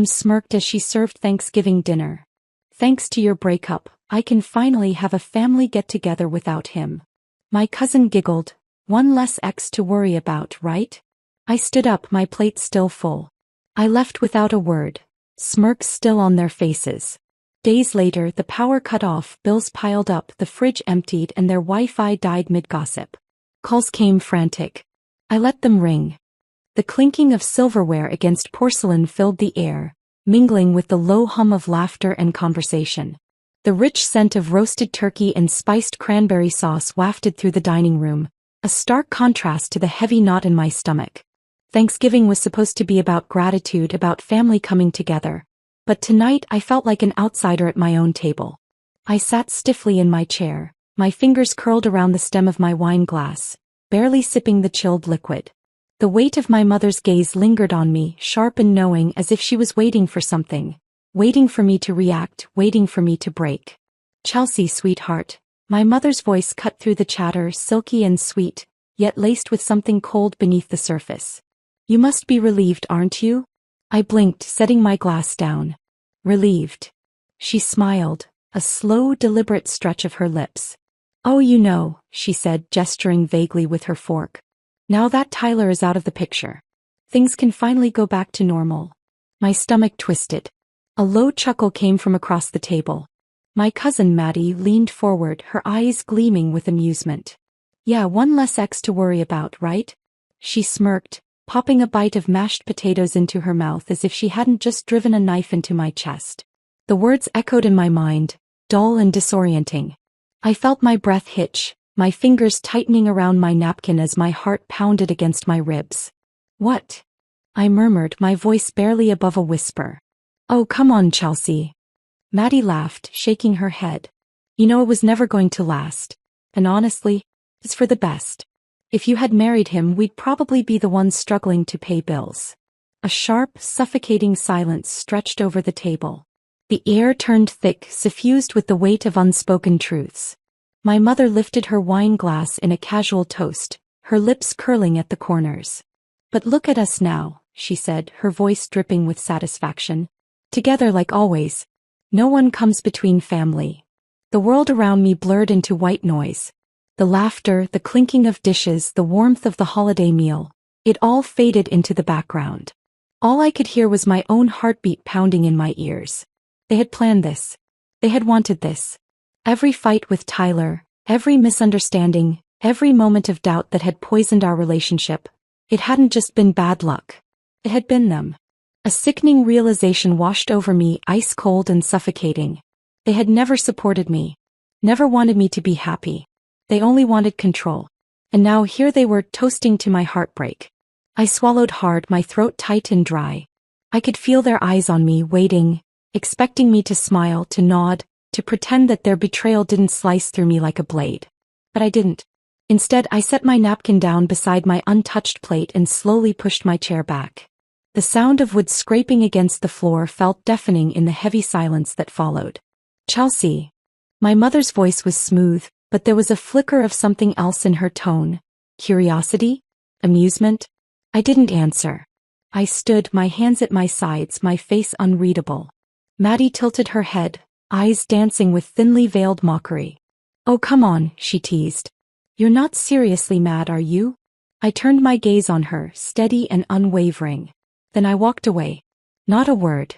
Smirked as she served Thanksgiving dinner. Thanks to your breakup, I can finally have a family get-together without him. My cousin giggled. One less ex to worry about, right? I stood up, my plate still full. I left without a word, smirks still on their faces. Days later, the power cut off, bills piled up, the fridge emptied, and their Wi-Fi died mid-gossip. Calls came frantic. I let them ring. The clinking of silverware against porcelain filled the air, mingling with the low hum of laughter and conversation. The rich scent of roasted turkey and spiced cranberry sauce wafted through the dining room, a stark contrast to the heavy knot in my stomach. Thanksgiving was supposed to be about gratitude, about family coming together. But tonight I felt like an outsider at my own table. I sat stiffly in my chair, my fingers curled around the stem of my wine glass, barely sipping the chilled liquid. The weight of my mother's gaze lingered on me, sharp and knowing, as if she was waiting for something. Waiting for me to react, waiting for me to break. Chelsea, sweetheart. My mother's voice cut through the chatter, silky and sweet, yet laced with something cold beneath the surface. You must be relieved, aren't you? I blinked, setting my glass down. Relieved. She smiled, a slow, deliberate stretch of her lips. Oh, you know, she said, gesturing vaguely with her fork. Now that Tyler is out of the picture, things can finally go back to normal. My stomach twisted. A low chuckle came from across the table. My cousin Maddie leaned forward, her eyes gleaming with amusement. Yeah, one less ex to worry about, right? She smirked, popping a bite of mashed potatoes into her mouth as if she hadn't just driven a knife into my chest. The words echoed in my mind, dull and disorienting. I felt my breath hitch, my fingers tightening around my napkin as my heart pounded against my ribs. What? I murmured, my voice barely above a whisper. Oh, come on, Chelsea. Maddie laughed, shaking her head. You know, it was never going to last. And honestly, it's for the best. If you had married him, we'd probably be the ones struggling to pay bills. A sharp, suffocating silence stretched over the table. The air turned thick, suffused with the weight of unspoken truths. My mother lifted her wine glass in a casual toast, her lips curling at the corners. But look at us now, she said, her voice dripping with satisfaction. Together like always. No one comes between family. The world around me blurred into white noise. The laughter, the clinking of dishes, the warmth of the holiday meal. It all faded into the background. All I could hear was my own heartbeat pounding in my ears. They had planned this. They had wanted this. Every fight with Tyler, every misunderstanding, every moment of doubt that had poisoned our relationship. It hadn't just been bad luck. It had been them. A sickening realization washed over me, ice cold and suffocating. They had never supported me. Never wanted me to be happy. They only wanted control. And now here they were, toasting to my heartbreak. I swallowed hard, my throat tight and dry. I could feel their eyes on me, waiting, expecting me to smile, to nod, to pretend that their betrayal didn't slice through me like a blade. But I didn't. Instead, I set my napkin down beside my untouched plate and slowly pushed my chair back. The sound of wood scraping against the floor felt deafening in the heavy silence that followed. Chelsea. My mother's voice was smooth, but there was a flicker of something else in her tone. Curiosity? Amusement? I didn't answer. I stood, my hands at my sides, my face unreadable. Maddie tilted her head, eyes dancing with thinly veiled mockery. Oh, come on, she teased. You're not seriously mad, are you? I turned my gaze on her, steady and unwavering. Then I walked away. Not a word.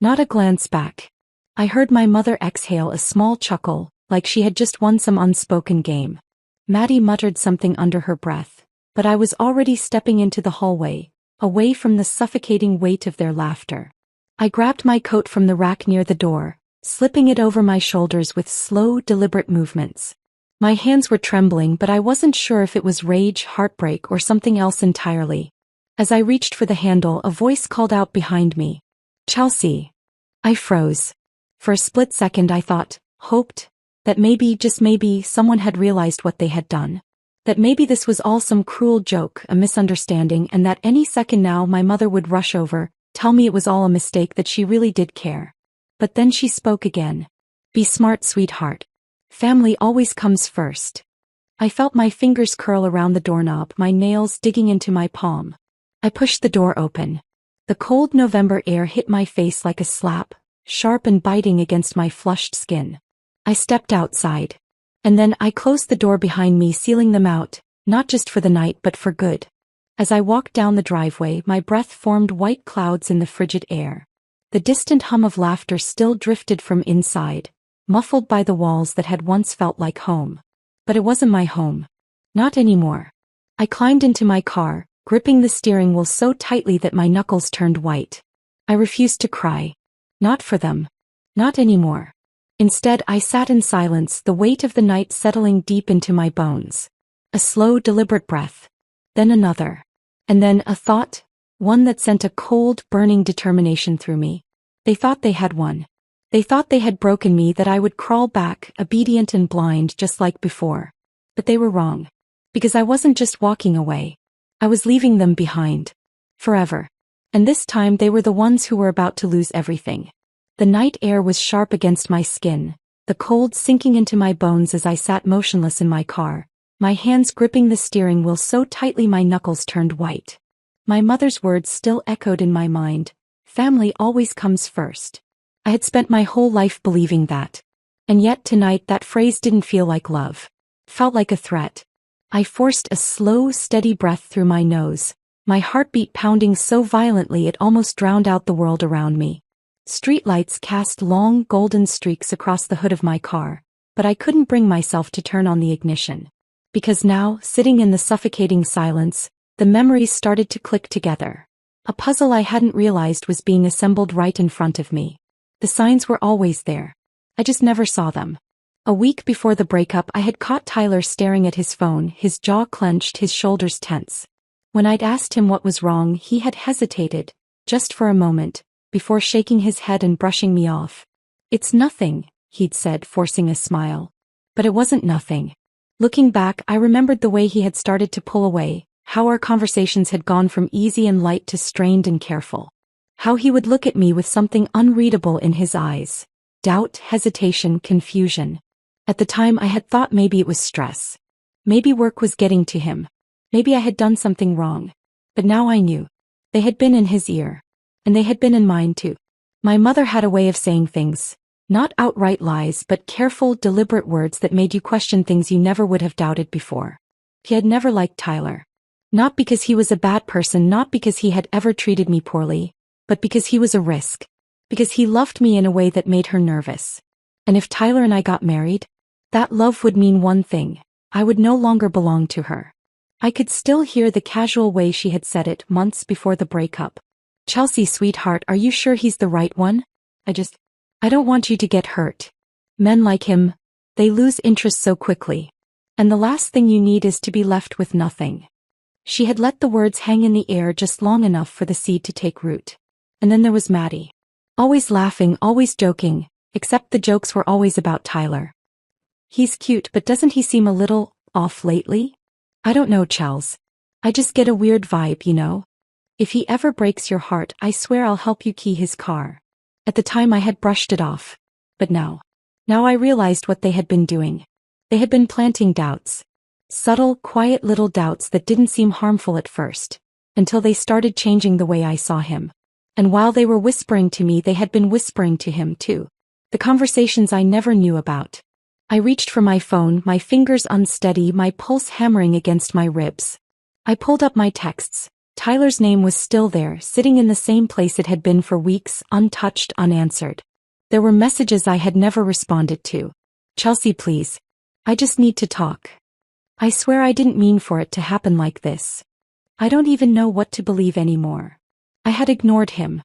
Not a glance back. I heard my mother exhale a small chuckle, like she had just won some unspoken game. Maddie muttered something under her breath, but I was already stepping into the hallway, away from the suffocating weight of their laughter. I grabbed my coat from the rack near the door, slipping it over my shoulders with slow, deliberate movements. My hands were trembling, but I wasn't sure if it was rage, heartbreak, or something else entirely. As I reached for the handle, a voice called out behind me. Chelsea. I froze. For a split second I thought, hoped, that maybe, just maybe, someone had realized what they had done. That maybe this was all some cruel joke, a misunderstanding, and that any second now my mother would rush over, tell me it was all a mistake, that she really did care. But then she spoke again. Be smart, sweetheart. Family always comes first. I felt my fingers curl around the doorknob, my nails digging into my palm. I pushed the door open. The cold November air hit my face like a slap, sharp and biting against my flushed skin. I stepped outside. And then I closed the door behind me, sealing them out, not just for the night but for good. As I walked down the driveway, my breath formed white clouds in the frigid air. The distant hum of laughter still drifted from inside, muffled by the walls that had once felt like home. But it wasn't my home. Not anymore. I climbed into my car, gripping the steering wheel so tightly that my knuckles turned white. I refused to cry. Not for them. Not anymore. Instead, I sat in silence, the weight of the night settling deep into my bones. A slow, deliberate breath. Then another. And then a thought, one that sent a cold, burning determination through me. They thought they had won. They thought they had broken me, that I would crawl back, obedient and blind just like before. But they were wrong. Because I wasn't just walking away. I was leaving them behind. Forever. And this time they were the ones who were about to lose everything. The night air was sharp against my skin, the cold sinking into my bones as I sat motionless in my car, my hands gripping the steering wheel so tightly my knuckles turned white. My mother's words still echoed in my mind, family always comes first. I had spent my whole life believing that. And yet tonight that phrase didn't feel like love. It felt like a threat. I forced a slow, steady breath through my nose, my heartbeat pounding so violently it almost drowned out the world around me. Streetlights cast long, golden streaks across the hood of my car, but I couldn't bring myself to turn on the ignition. Because now, sitting in the suffocating silence, the memories started to click together. A puzzle I hadn't realized was being assembled right in front of me. The signs were always there. I just never saw them. A week before the breakup, I had caught Tyler staring at his phone, his jaw clenched, his shoulders tense. When I'd asked him what was wrong, he had hesitated, just for a moment, before shaking his head and brushing me off. "It's nothing," he'd said, forcing a smile. But it wasn't nothing. Looking back, I remembered the way he had started to pull away, how our conversations had gone from easy and light to strained and careful. How he would look at me with something unreadable in his eyes. Doubt, hesitation, confusion. At the time I had thought maybe it was stress. Maybe work was getting to him. Maybe I had done something wrong. But now I knew. They had been in his ear. And they had been in mine too. My mother had a way of saying things. Not outright lies, but careful, deliberate words that made you question things you never would have doubted before. He had never liked Tyler. Not because he was a bad person, not because he had ever treated me poorly, but because he was a risk. Because he loved me in a way that made her nervous. And if Tyler and I got married, that love would mean one thing. I would no longer belong to her. I could still hear the casual way she had said it months before the breakup. "Chelsea, sweetheart, are you sure he's the right one? I don't want you to get hurt. Men like him, they lose interest so quickly. And the last thing you need is to be left with nothing." She had let the words hang in the air just long enough for the seed to take root. And then there was Maddie. Always laughing, always joking, except the jokes were always about Tyler. "He's cute, but doesn't he seem a little off lately?" "I don't know, Chels. I just get a weird vibe, you know. If he ever breaks your heart, I swear I'll help you key his car." At the time I had brushed it off. But now I realized what they had been doing. They had been planting doubts. Subtle, quiet little doubts that didn't seem harmful at first, until they started changing the way I saw him. And while they were whispering to me, they had been whispering to him too. The conversations I never knew about. I reached for my phone, my fingers unsteady, my pulse hammering against my ribs. I pulled up my texts. Tyler's name was still there, sitting in the same place it had been for weeks, untouched, unanswered. There were messages I had never responded to. "Chelsea, please. I just need to talk. I swear I didn't mean for it to happen like this. I don't even know what to believe anymore." I had ignored him.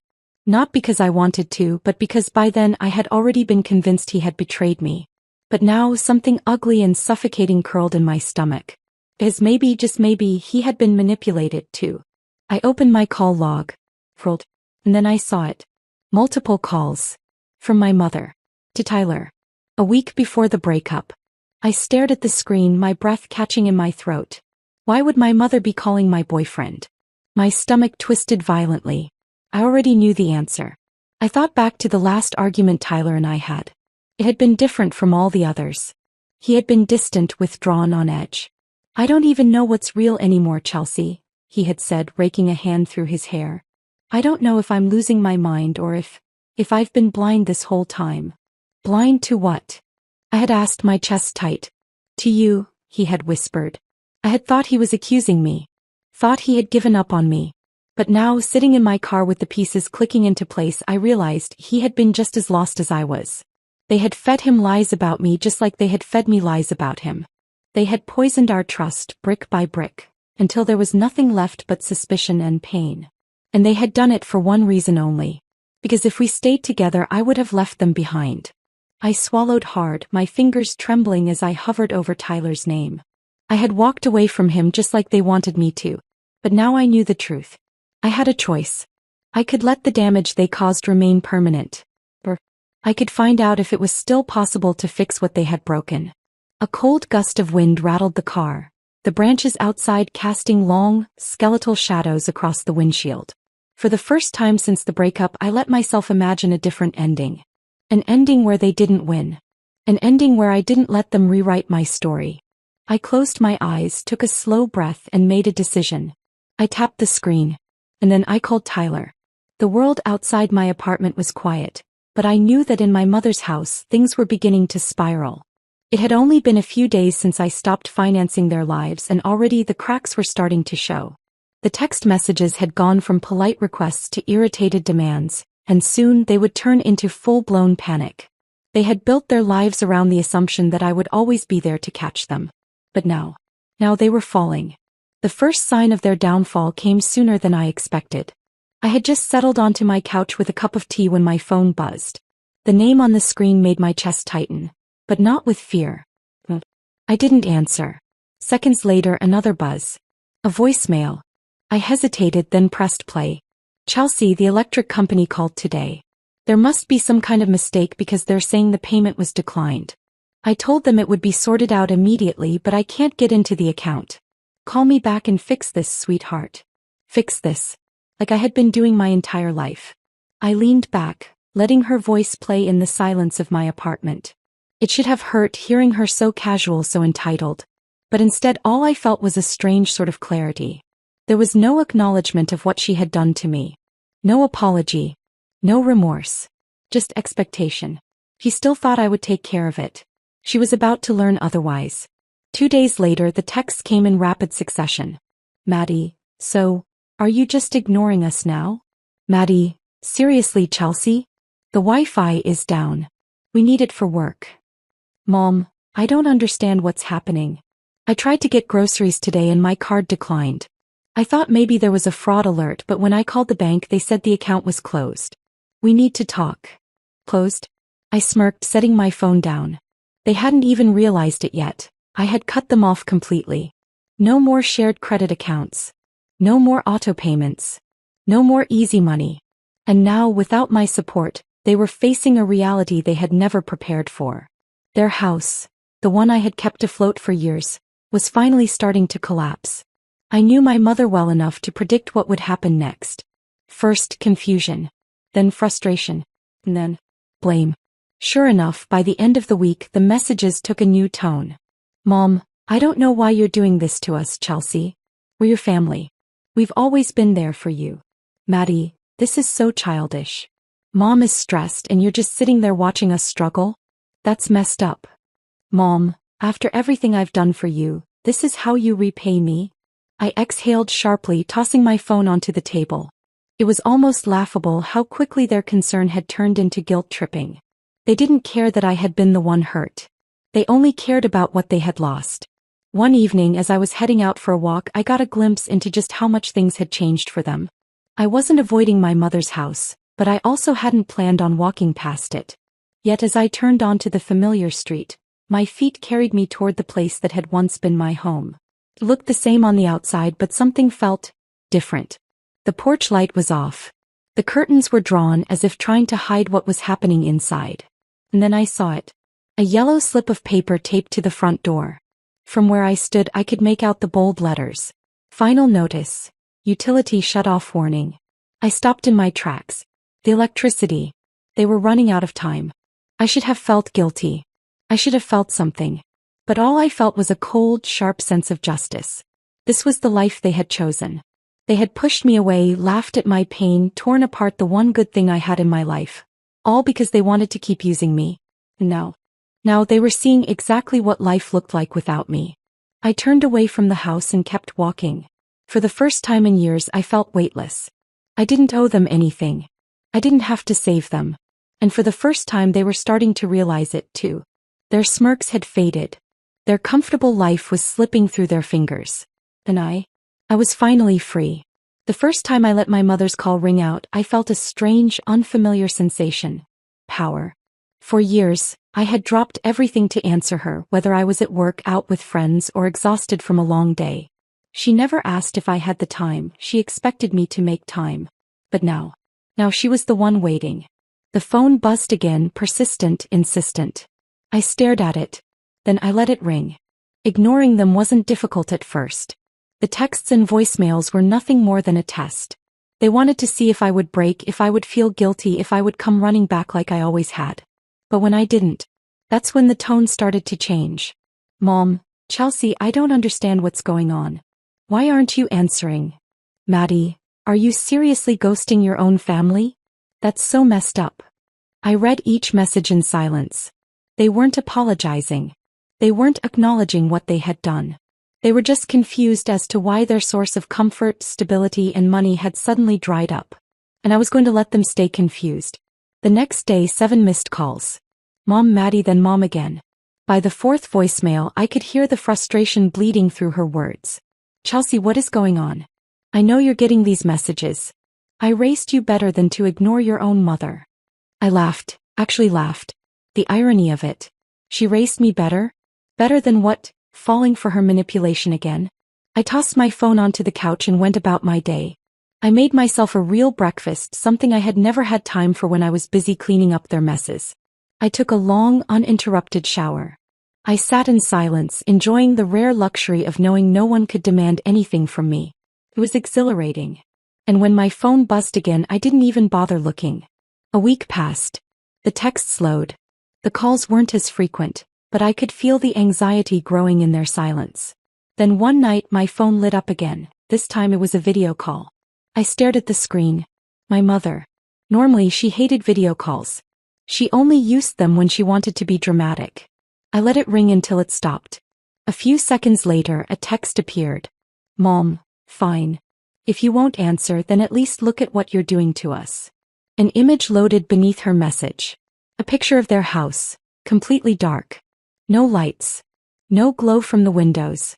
Not because I wanted to, but because by then I had already been convinced he had betrayed me. But now something ugly and suffocating curled in my stomach. As maybe, just maybe, he had been manipulated too. I opened my call log. And then I saw it. Multiple calls. From my mother. To Tyler. A week before the breakup. I stared at the screen, my breath catching in my throat. Why would my mother be calling my boyfriend? My stomach twisted violently. I already knew the answer. I thought back to the last argument Tyler and I had. It had been different from all the others. He had been distant, withdrawn, on edge. "I don't even know what's real anymore, Chelsea," he had said, raking a hand through his hair. I don't know if I'm losing my mind or if I've been blind this whole time. Blind to what? I had asked, my chest tight. To you, he had whispered. I had thought he was accusing me. Thought he had given up on me. But now, sitting in my car with the pieces clicking into place, I realized he had been just as lost as I was. They had fed him lies about me just like they had fed me lies about him. They had poisoned our trust, brick by brick, until there was nothing left but suspicion and pain. And they had done it for one reason only. Because if we stayed together, I would have left them behind. I swallowed hard, my fingers trembling as I hovered over Tyler's name. I had walked away from him just like they wanted me to. But now I knew the truth. I had a choice. I could let the damage they caused remain permanent. Or I could find out if it was still possible to fix what they had broken. A cold gust of wind rattled the car, the branches outside casting long, skeletal shadows across the windshield. For the first time since the breakup, I let myself imagine a different ending. An ending where they didn't win. An ending where I didn't let them rewrite my story. I closed my eyes, took a slow breath, and made a decision. I tapped the screen. And then I called Tyler. The world outside my apartment was quiet, but I knew that in my mother's house things were beginning to spiral. It had only been a few days since I stopped financing their lives, and already the cracks were starting to show. The text messages had gone from polite requests to irritated demands, and soon they would turn into full-blown panic. They had built their lives around the assumption that I would always be there to catch them. But now they were falling. The first sign of their downfall came sooner than I expected. I had just settled onto my couch with a cup of tea when my phone buzzed. The name on the screen made my chest tighten, but not with fear. I didn't answer. Seconds later, another buzz. A voicemail. I hesitated, then pressed play. Chelsea, the electric company called today. There must be some kind of mistake because they're saying the payment was declined. I told them it would be sorted out immediately, but I can't get into the account. Call me back and fix this, sweetheart. Fix this. Like I had been doing my entire life. I leaned back, letting her voice play in the silence of my apartment. It should have hurt hearing her so casual, so entitled. But instead all I felt was a strange sort of clarity. There was no acknowledgement of what she had done to me. No apology. No remorse. Just expectation. He still thought I would take care of it. She was about to learn otherwise. 2 days later, the texts came in rapid succession. Maddie, so, are you just ignoring us now? Maddie, seriously, Chelsea? The Wi-Fi is down. We need it for work. Mom, I don't understand what's happening. I tried to get groceries today and my card declined. I thought maybe there was a fraud alert, but when I called the bank they said the account was closed. We need to talk. Closed? I smirked, setting my phone down. They hadn't even realized it yet. I had cut them off completely. No more shared credit accounts. No more auto payments. No more easy money. And now, without my support, they were facing a reality they had never prepared for. Their house, the one I had kept afloat for years, was finally starting to collapse. I knew my mother well enough to predict what would happen next. First confusion, then frustration, and then blame. Sure enough, by the end of the week the messages took a new tone. Mom, I don't know why you're doing this to us, Chelsea. We're your family. We've always been there for you. Maddie, this is so childish. Mom is stressed and you're just sitting there watching us struggle? That's messed up. Mom, after everything I've done for you, this is how you repay me? I exhaled sharply, tossing my phone onto the table. It was almost laughable how quickly their concern had turned into guilt-tripping. They didn't care that I had been the one hurt. They only cared about what they had lost. One evening as I was heading out for a walk, I got a glimpse into just how much things had changed for them. I wasn't avoiding my mother's house, but I also hadn't planned on walking past it. Yet as I turned onto the familiar street, my feet carried me toward the place that had once been my home. It looked the same on the outside, but something felt different. The porch light was off. The curtains were drawn as if trying to hide what was happening inside. And then I saw it. A yellow slip of paper taped to the front door. From where I stood I could make out the bold letters. Final notice. Utility shut-off warning. I stopped in my tracks. The electricity. They were running out of time. I should have felt guilty. I should have felt something. But all I felt was a cold, sharp sense of justice. This was the life they had chosen. They had pushed me away, laughed at my pain, torn apart the one good thing I had in my life. All because they wanted to keep using me. Now they were seeing exactly what life looked like without me. I turned away from the house and kept walking. For the first time in years I felt weightless. I didn't owe them anything. I didn't have to save them. And for the first time they were starting to realize it too. Their smirks had faded. Their comfortable life was slipping through their fingers. And I was finally free. The first time I let my mother's call ring out, I felt a strange, unfamiliar sensation. Power. For years, I had dropped everything to answer her, whether I was at work, out with friends, or exhausted from a long day. She never asked if I had the time, she expected me to make time. But now she was the one waiting. The phone buzzed again, persistent, insistent. I stared at it. Then I let it ring. Ignoring them wasn't difficult at first. The texts and voicemails were nothing more than a test. They wanted to see if I would break, if I would feel guilty, if I would come running back like I always had. But when I didn't, that's when the tone started to change. Mom, Chelsea, I don't understand what's going on. Why aren't you answering? Maddie, are you seriously ghosting your own family? That's so messed up. I read each message in silence. They weren't apologizing. They weren't acknowledging what they had done. They were just confused as to why their source of comfort, stability, and money had suddenly dried up. And I was going to let them stay confused. The next day, 7 missed calls. Mom, Maddie, then Mom again. By the 4th voicemail, I could hear the frustration bleeding through her words. Chelsea, what is going on? I know you're getting these messages. I raised you better than to ignore your own mother. I laughed, actually laughed. The irony of it. She raised me better? Better than what? Falling for her manipulation again? I tossed my phone onto the couch and went about my day. I made myself a real breakfast, something I had never had time for when I was busy cleaning up their messes. I took a long, uninterrupted shower. I sat in silence, enjoying the rare luxury of knowing no one could demand anything from me. It was exhilarating. And when my phone buzzed again, I didn't even bother looking. A week passed. The texts slowed. The calls weren't as frequent, but I could feel the anxiety growing in their silence. Then one night my phone lit up again. This time it was a video call. I stared at the screen. My mother. Normally she hated video calls. She only used them when she wanted to be dramatic. I let it ring until it stopped. A few seconds later, a text appeared. Mom, fine. If you won't answer, then at least look at what you're doing to us. An image loaded beneath her message. A picture of their house, completely dark. No lights. No glow from the windows.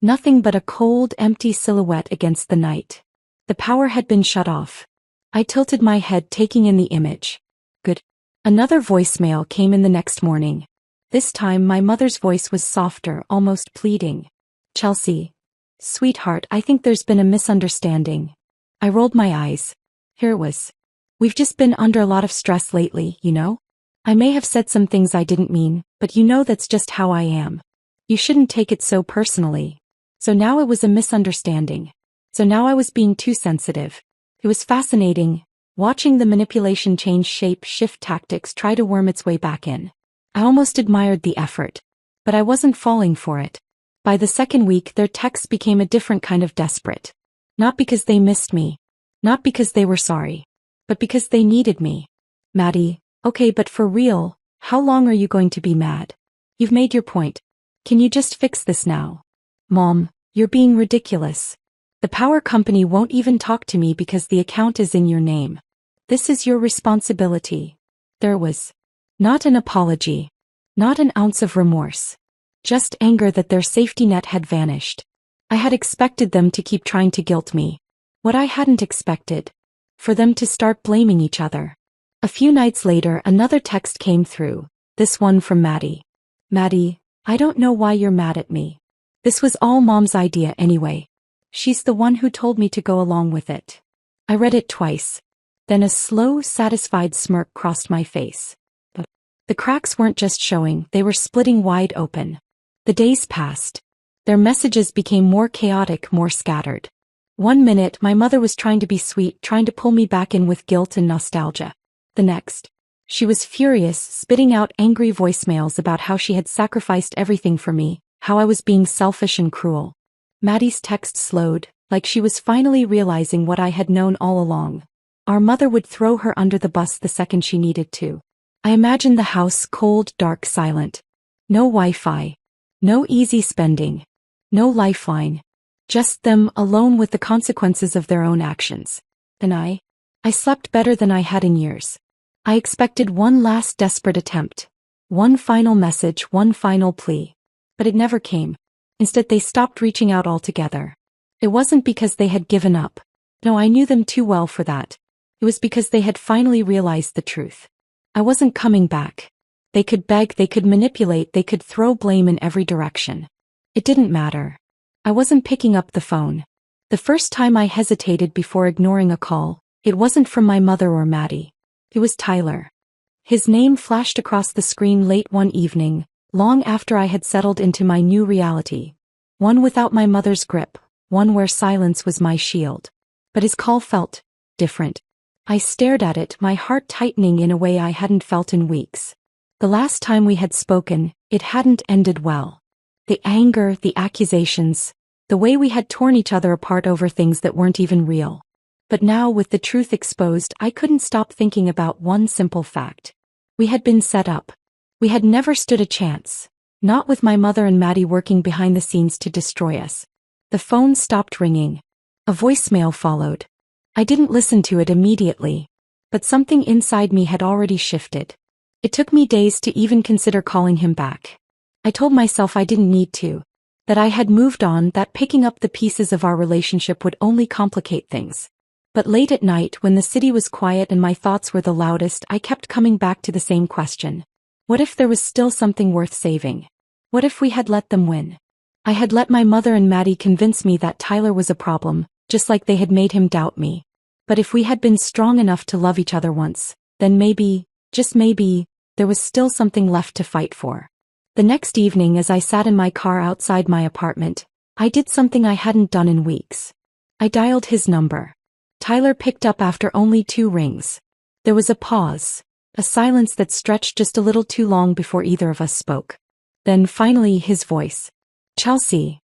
Nothing but a cold, empty silhouette against the night. The power had been shut off. I tilted my head, taking in the image. Good. Another voicemail came in the next morning. This time my mother's voice was softer, almost pleading. Chelsea. Sweetheart, I think there's been a misunderstanding. I rolled my eyes. Here it was. We've just been under a lot of stress lately, you know? I may have said some things I didn't mean, but you know that's just how I am. You shouldn't take it so personally. So now it was a misunderstanding. So now I was being too sensitive. It was fascinating, watching the manipulation change shape, shift tactics, try to worm its way back in. I almost admired the effort. But I wasn't falling for it. By the second week, their texts became a different kind of desperate. Not because they missed me. Not because they were sorry. But because they needed me. Maddie, okay, but for real, how long are you going to be mad? You've made your point. Can you just fix this now? Mom, you're being ridiculous. The power company won't even talk to me because the account is in your name. This is your responsibility. There was not an apology. Not an ounce of remorse. Just anger that their safety net had vanished. I had expected them to keep trying to guilt me. What I hadn't expected. For them to start blaming each other. A few nights later, another text came through. This one from Maddie. Maddie, I don't know why you're mad at me. This was all Mom's idea anyway. She's the one who told me to go along with it. I read it twice. Then a slow, satisfied smirk crossed my face. But the cracks weren't just showing, they were splitting wide open. The days passed. Their messages became more chaotic, more scattered. One minute, my mother was trying to be sweet, trying to pull me back in with guilt and nostalgia. The next, she was furious, spitting out angry voicemails about how she had sacrificed everything for me, how I was being selfish and cruel. Maddie's text slowed, like she was finally realizing what I had known all along. Our mother would throw her under the bus the second she needed to. I imagined the house cold, dark, silent. No Wi-Fi. No easy spending. No lifeline. Just them alone with the consequences of their own actions. And I slept better than I had in years. I expected one last desperate attempt. One final message, one final plea. But it never came. Instead, they stopped reaching out altogether. It wasn't because they had given up. No, I knew them too well for that. It was because they had finally realized the truth. I wasn't coming back. They could beg, they could manipulate, they could throw blame in every direction. It didn't matter. I wasn't picking up the phone. The first time I hesitated before ignoring a call, it wasn't from my mother or Maddie. It was Tyler. His name flashed across the screen late one evening, long after I had settled into my new reality. One without my mother's grip, one where silence was my shield. But his call felt different. I stared at it, my heart tightening in a way I hadn't felt in weeks. The last time we had spoken, it hadn't ended well. The anger, the accusations, the way we had torn each other apart over things that weren't even real. But now, with the truth exposed, I couldn't stop thinking about one simple fact. We had been set up. We had never stood a chance. Not with my mother and Maddie working behind the scenes to destroy us. The phone stopped ringing. A voicemail followed. I didn't listen to it immediately. But something inside me had already shifted. It took me days to even consider calling him back. I told myself I didn't need to. That I had moved on, that picking up the pieces of our relationship would only complicate things. But late at night, when the city was quiet and my thoughts were the loudest, I kept coming back to the same question. What if there was still something worth saving? What if we had let them win? I had let my mother and Maddie convince me that Tyler was a problem, just like they had made him doubt me. But if we had been strong enough to love each other once, then maybe, just maybe, there was still something left to fight for. The next evening, as I sat in my car outside my apartment, I did something I hadn't done in weeks. I dialed his number. Tyler picked up after only 2 rings. There was a pause, a silence that stretched just a little too long before either of us spoke. Then finally his voice. Chelsea.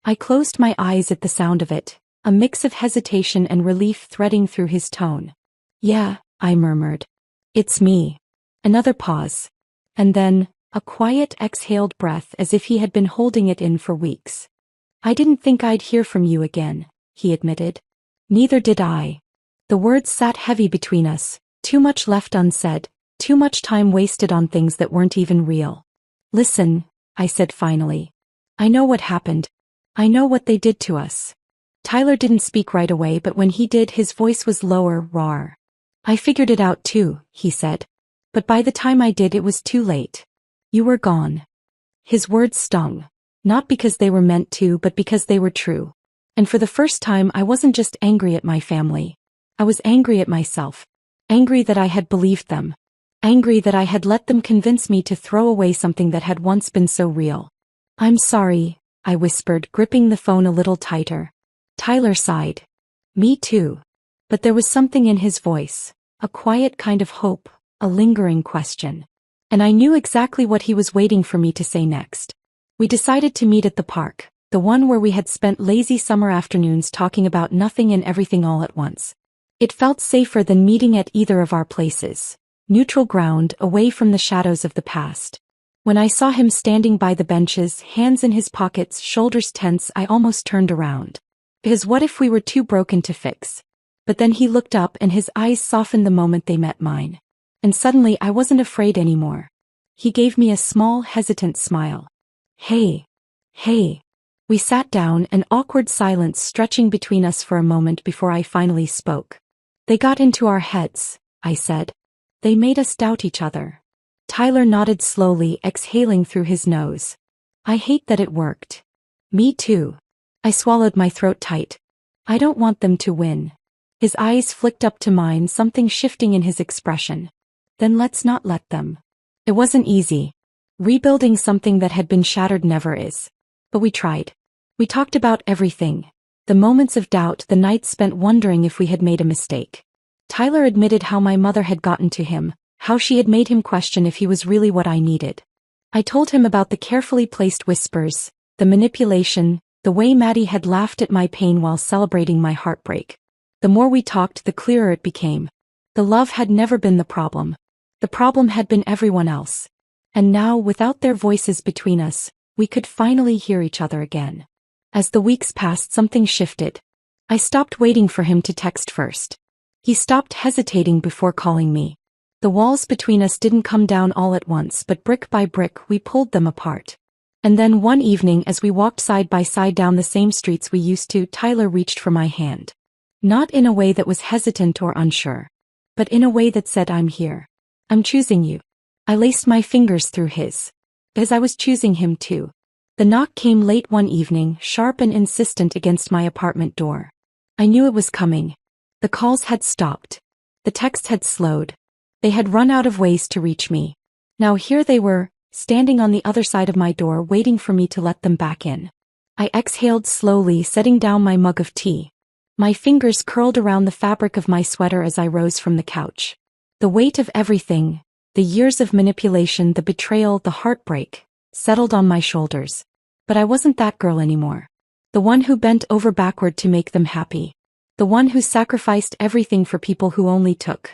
I closed my eyes at the sound of it, a mix of hesitation and relief threading through his tone. Yeah, I murmured. It's me. Another pause. And then, a quiet exhaled breath as if he had been holding it in for weeks. I didn't think I'd hear from you again, he admitted. Neither did I. The words sat heavy between us, too much left unsaid, too much time wasted on things that weren't even real. Listen, I said finally. I know what happened. I know what they did to us. Tyler didn't speak right away, but when he did, his voice was lower, rawer. I figured it out too, he said. But by the time I did, it was too late. You were gone. His words stung. Not because they were meant to, but because they were true. And for the first time, I wasn't just angry at my family. I was angry at myself. Angry that I had believed them. Angry that I had let them convince me to throw away something that had once been so real. I'm sorry, I whispered, gripping the phone a little tighter. Tyler sighed. Me too. But there was something in his voice, a quiet kind of hope, a lingering question. And I knew exactly what he was waiting for me to say next. We decided to meet at the park, the one where we had spent lazy summer afternoons talking about nothing and everything all at once. It felt safer than meeting at either of our places. Neutral ground, away from the shadows of the past. When I saw him standing by the benches, hands in his pockets, shoulders tense, I almost turned around. Because what if we were too broken to fix? But then he looked up and his eyes softened the moment they met mine. And suddenly I wasn't afraid anymore. He gave me a small, hesitant smile. Hey. We sat down, an awkward silence stretching between us for a moment before I finally spoke. They got into our heads, I said. They made us doubt each other. Tyler nodded slowly, exhaling through his nose. I hate that it worked. Me too. I swallowed my throat tight. I don't want them to win. His eyes flicked up to mine, something shifting in his expression. Then let's not let them. It wasn't easy. Rebuilding something that had been shattered never is. But we tried. We talked about everything. The moments of doubt, the nights spent wondering if we had made a mistake. Tyler admitted how my mother had gotten to him, how she had made him question if he was really what I needed. I told him about the carefully placed whispers, the manipulation, The way Maddie had laughed at my pain while celebrating my heartbreak. The more we talked, the clearer it became. The love had never been the problem. The problem had been everyone else. And now, without their voices between us, we could finally hear each other again. As the weeks passed, something shifted. I stopped waiting for him to text first. He stopped hesitating before calling me. The walls between us didn't come down all at once, but brick by brick we pulled them apart. And then one evening, as we walked side by side down the same streets we used to, Tyler reached for my hand. Not in a way that was hesitant or unsure, but in a way that said, "I'm here. I'm choosing you." I laced my fingers through his, as I was choosing him too. The knock came late one evening, sharp and insistent against my apartment door. I knew it was coming. The calls had stopped. The texts had slowed. They had run out of ways to reach me. Now here they were, standing on the other side of my door, waiting for me to let them back in. I exhaled slowly, setting down my mug of tea. My fingers curled around the fabric of my sweater as I rose from the couch. The weight of everything, the years of manipulation, the betrayal, the heartbreak, settled on my shoulders. But I wasn't that girl anymore. The one who bent over backward to make them happy. The one who sacrificed everything for people who only took.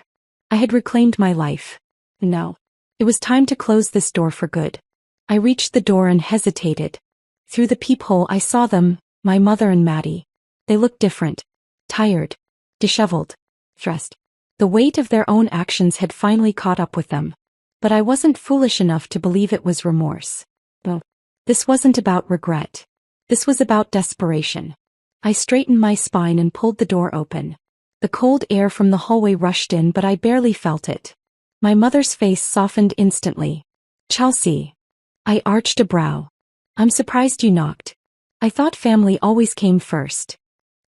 I had reclaimed my life. No. It was time to close this door for good. I reached the door and hesitated. Through the peephole I saw them, my mother and Maddie. They looked different. Tired. Disheveled. Stressed. The weight of their own actions had finally caught up with them. But I wasn't foolish enough to believe it was remorse. No. This wasn't about regret. This was about desperation. I straightened my spine and pulled the door open. The cold air from the hallway rushed in, but I barely felt it. My mother's face softened instantly. "Chelsea." I arched a brow. "I'm surprised you knocked. I thought family always came first."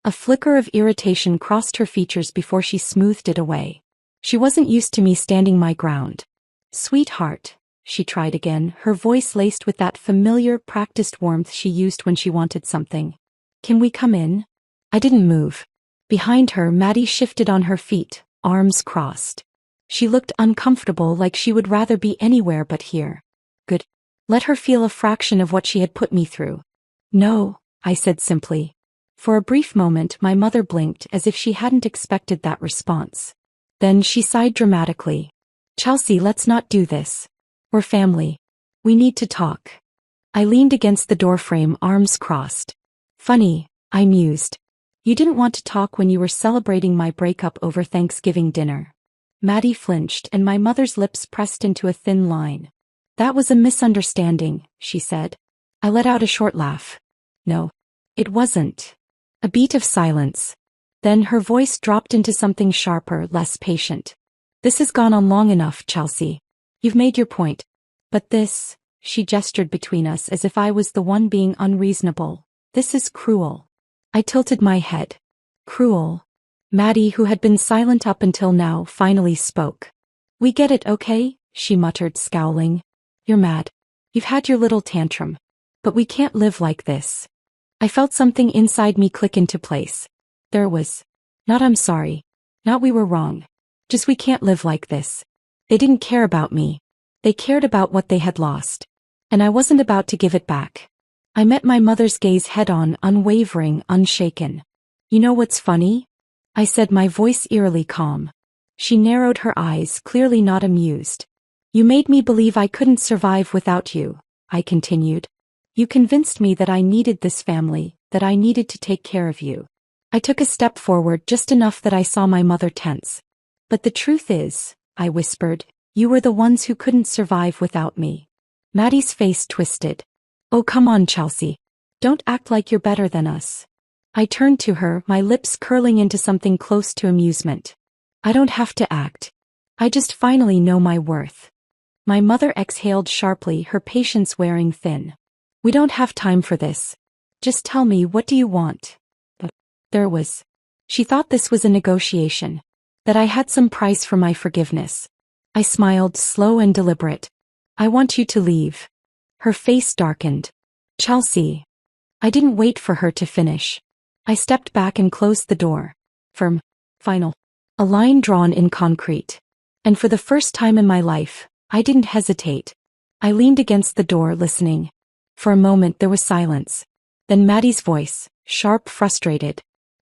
A flicker of irritation crossed her features before she smoothed it away. She wasn't used to me standing my ground. "Sweetheart," she tried again, her voice laced with that familiar, practiced warmth she used when she wanted something. "Can we come in?" I didn't move. Behind her, Maddie shifted on her feet, arms crossed. She looked uncomfortable, like she would rather be anywhere but here. Good. Let her feel a fraction of what she had put me through. "No," I said simply. For a brief moment my mother blinked as if she hadn't expected that response. Then she sighed dramatically. "Chelsea, let's not do this. We're family. We need to talk." I leaned against the doorframe, arms crossed. "Funny," I mused. "You didn't want to talk when you were celebrating my breakup over Thanksgiving dinner." Maddie flinched and my mother's lips pressed into a thin line. "That was a misunderstanding," she said. I let out a short laugh. "No, it wasn't." A beat of silence. Then her voice dropped into something sharper, less patient. "This has gone on long enough, Chelsea. You've made your point. But this," she gestured between us as if I was the one being unreasonable, "this is cruel." I tilted my head. "Cruel?" Maddie, who had been silent up until now, finally spoke. "We get it, okay?" she muttered, scowling. "You're mad. You've had your little tantrum. But we can't live like this." I felt something inside me click into place. There was. Not "I'm sorry." Not "we were wrong." Just "we can't live like this." They didn't care about me. They cared about what they had lost. And I wasn't about to give it back. I met my mother's gaze head-on, unwavering, unshaken. "You know what's funny?" I said, my voice eerily calm. She narrowed her eyes, clearly not amused. "You made me believe I couldn't survive without you," I continued. "You convinced me that I needed this family, that I needed to take care of you." I took a step forward, just enough that I saw my mother tense. "But the truth is," I whispered, "you were the ones who couldn't survive without me." Maddie's face twisted. "Oh, come on, Chelsea. Don't act like you're better than us." I turned to her, my lips curling into something close to amusement. "I don't have to act. I just finally know my worth." My mother exhaled sharply, her patience wearing thin. "We don't have time for this. Just tell me, what do you want?" But there was. She thought this was a negotiation. That I had some price for my forgiveness. I smiled, slow and deliberate. "I want you to leave." Her face darkened. "Chelsea." I didn't wait for her to finish. I stepped back and closed the door. Firm. Final. A line drawn in concrete. And for the first time in my life, I didn't hesitate. I leaned against the door, listening. For a moment there was silence. Then Maddie's voice, sharp, frustrated.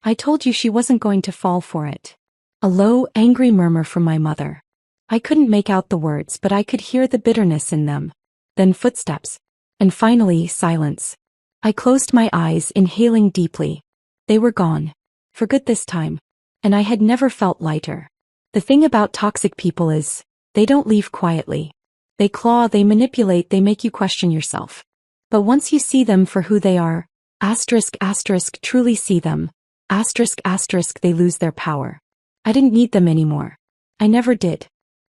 I told you she wasn't going to fall for it. A low, angry murmur from my mother. I couldn't make out the words, but I could hear the bitterness in them. Then footsteps. And finally, silence. I closed my eyes, inhaling deeply. They were gone. For good this time. And I had never felt lighter. The thing about toxic people is, they don't leave quietly. They claw, they manipulate, they make you question yourself. But once you see them for who they are, truly see them, they lose their power. I didn't need them anymore. I never did.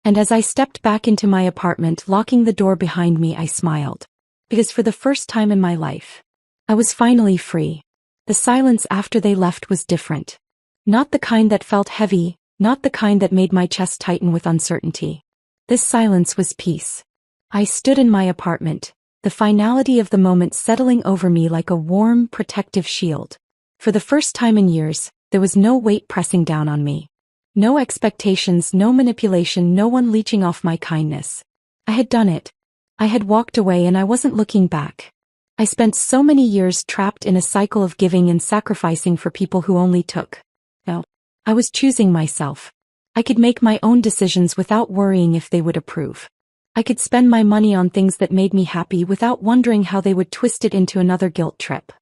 And as I stepped back into my apartment, locking the door behind me, I smiled. Because for the first time in my life, I was finally free. The silence after they left was different. Not the kind that felt heavy, not the kind that made my chest tighten with uncertainty. This silence was peace. I stood in my apartment, the finality of the moment settling over me like a warm, protective shield. For the first time in years, there was no weight pressing down on me. No expectations, no manipulation, no one leeching off my kindness. I had done it. I had walked away and I wasn't looking back. I spent so many years trapped in a cycle of giving and sacrificing for people who only took. No. I was choosing myself. I could make my own decisions without worrying if they would approve. I could spend my money on things that made me happy without wondering how they would twist it into another guilt trip.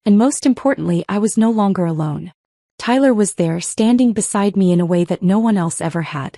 And most importantly, I was no longer alone. Tyler was there, standing beside me in a way that no one else ever had.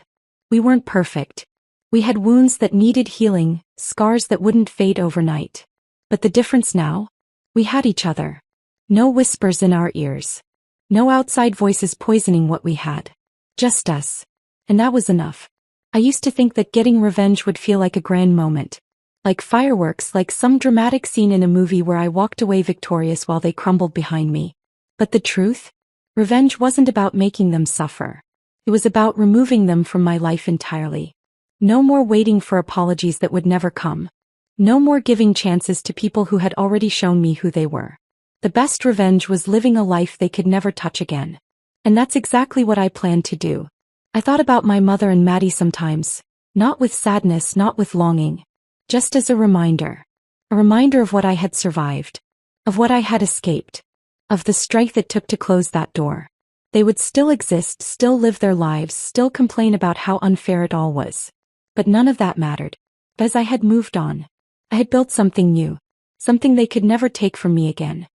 We weren't perfect. We had wounds that needed healing, scars that wouldn't fade overnight. But the difference now? We had each other. No whispers in our ears. No outside voices poisoning what we had. Just us. And that was enough. I used to think that getting revenge would feel like a grand moment. Like fireworks, like some dramatic scene in a movie where I walked away victorious while they crumbled behind me. But the truth? Revenge wasn't about making them suffer. It was about removing them from my life entirely. No more waiting for apologies that would never come. No more giving chances to people who had already shown me who they were. The best revenge was living a life they could never touch again. And that's exactly what I planned to do. I thought about my mother and Maddie sometimes, not with sadness, not with longing, just as a reminder. A reminder of what I had survived, of what I had escaped, of the strength it took to close that door. They would still exist, still live their lives, still complain about how unfair it all was. But none of that mattered. As I had moved on, I had built something new, something they could never take from me again.